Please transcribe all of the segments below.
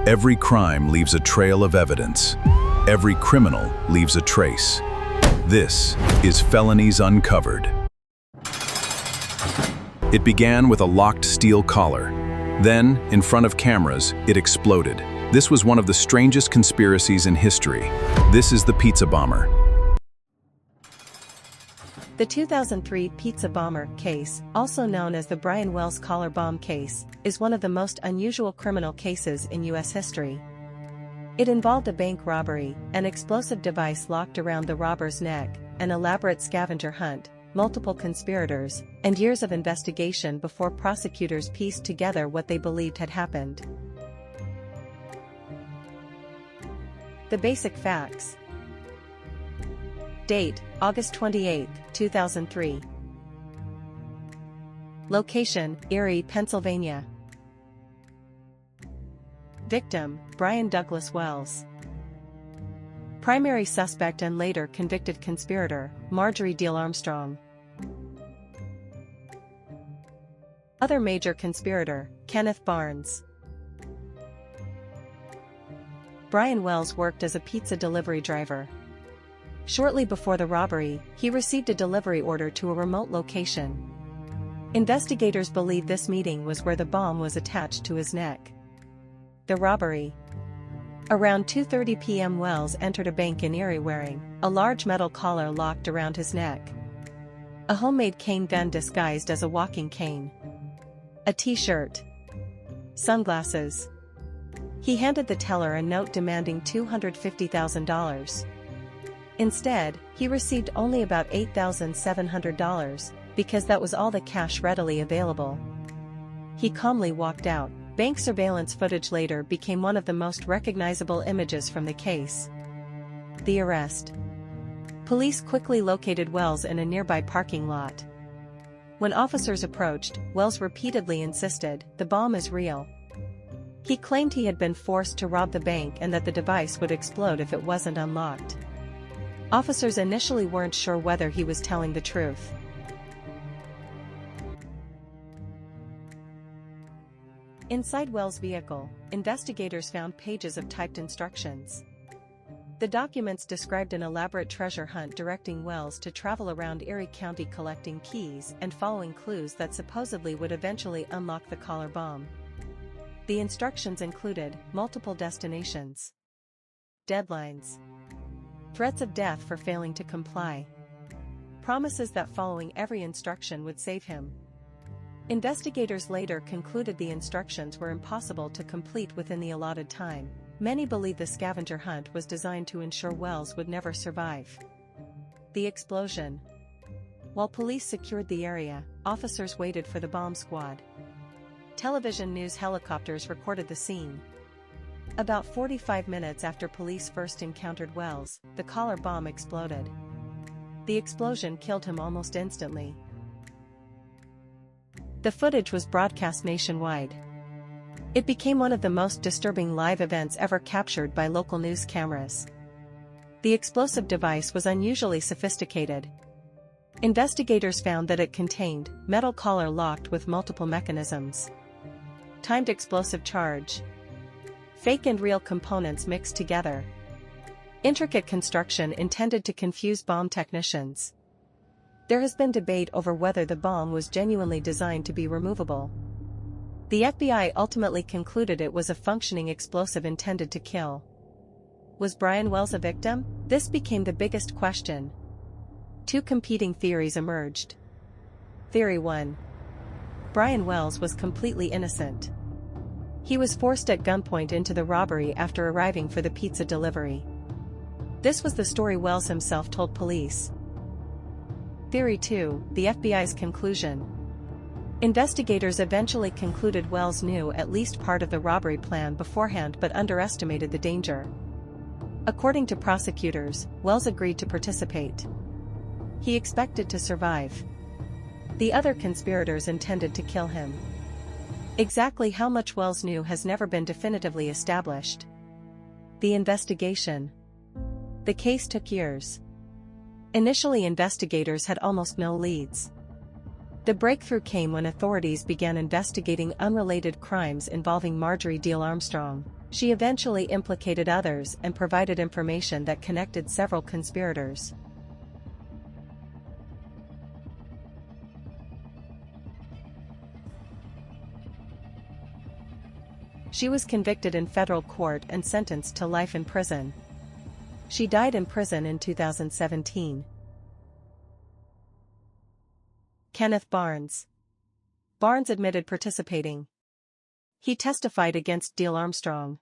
Every crime leaves a trail of evidence. Every criminal leaves a trace. This is Felonies Uncovered. It began with a locked steel collar. Then, in front of cameras, it exploded. This was one of the strangest conspiracies in history. This is the pizza bomber. The 2003 pizza bomber case, also known as the Brian Wells collar bomb case, is one of the most unusual criminal cases in U.S. history. It involved a bank robbery, an explosive device locked around the robber's neck, an elaborate scavenger hunt, multiple conspirators, and years of investigation before prosecutors pieced together what they believed had happened. The basic facts. Date, August 28, 2003. Location, Erie, Pennsylvania. Victim, Brian Douglas Wells. Primary suspect and later convicted conspirator, Marjorie Deal Armstrong. Other major conspirator, Kenneth Barnes. Brian Wells worked as a pizza delivery driver. Shortly before the robbery, he received a delivery order to a remote location. Investigators believe this meeting was where the bomb was attached to his neck. The robbery. Around 2:30 p.m. Wells entered a bank in Erie wearing a large metal collar locked around his neck, a homemade cane gun disguised as a walking cane, a t-shirt, sunglasses. He handed the teller a note demanding $250,000. Instead, he received only about $8,700, because that was all the cash readily available. He calmly walked out. Bank surveillance footage later became one of the most recognizable images from the case. The arrest. Police quickly located Wells in a nearby parking lot. When officers approached, Wells repeatedly insisted, "The bomb is real." He claimed he had been forced to rob the bank and that the device would explode if it wasn't unlocked. Officers initially weren't sure whether he was telling the truth. Inside Wells' vehicle, investigators found pages of typed instructions. The documents described an elaborate treasure hunt directing Wells to travel around Erie County collecting keys and following clues that supposedly would eventually unlock the collar bomb. The instructions included multiple destinations, deadlines, threats of death for failing to comply, promises that following every instruction would save him. Investigators later concluded the instructions were impossible to complete within the allotted time. Many believe the scavenger hunt was designed to ensure Wells would never survive. The explosion. While police secured the area, officers waited for the bomb squad. Television news helicopters recorded the scene. About 45 minutes after police first encountered Wells, the collar bomb exploded. The explosion killed him almost instantly. The footage was broadcast nationwide. It became one of the most disturbing live events ever captured by local news cameras. The explosive device was unusually sophisticated. Investigators found that it contained metal collar locked with multiple mechanisms, timed explosive charge, fake and real components mixed together, intricate construction intended to confuse bomb technicians. There has been debate over whether the bomb was genuinely designed to be removable. The FBI ultimately concluded it was a functioning explosive intended to kill. Was Brian Wells a victim? This became the biggest question. Two competing theories emerged. Theory 1. Brian Wells was completely innocent. He was forced at gunpoint into the robbery after arriving for the pizza delivery. This was the story Wells himself told police. Theory 2, the FBI's conclusion. Investigators eventually concluded Wells knew at least part of the robbery plan beforehand but underestimated the danger. According to prosecutors, Wells agreed to participate. He expected to survive. The other conspirators intended to kill him. Exactly how much Wells knew has never been definitively established. The investigation. The case took years. Initially, investigators had almost no leads. The breakthrough came when authorities began investigating unrelated crimes involving Marjorie Deal Armstrong. She eventually implicated others and provided information that connected several conspirators. She was convicted in federal court and sentenced to life in prison. She died in prison in 2017. Kenneth Barnes. Barnes admitted participating. He testified against Diehl Armstrong.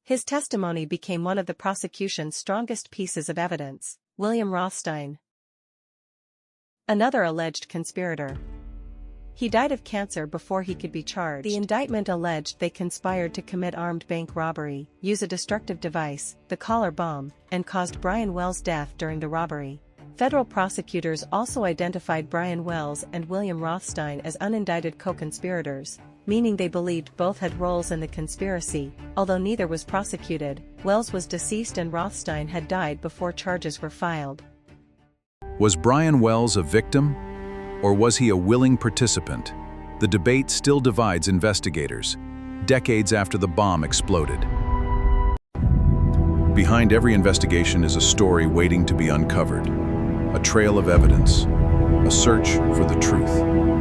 His testimony became one of the prosecution's strongest pieces of evidence. William Rothstein. Another alleged conspirator. He died of cancer before he could be charged. The indictment alleged they conspired to commit armed bank robbery, use a destructive device, the collar bomb, and caused Brian Wells' death during the robbery. Federal prosecutors also identified Brian Wells and William Rothstein as unindicted co-conspirators, meaning they believed both had roles in the conspiracy. Although neither was prosecuted, Wells was deceased and Rothstein had died before charges were filed. Was Brian Wells a victim, or was he a willing participant? The debate still divides investigators, decades after the bomb exploded. Behind every investigation is a story waiting to be uncovered, a trail of evidence, a search for the truth.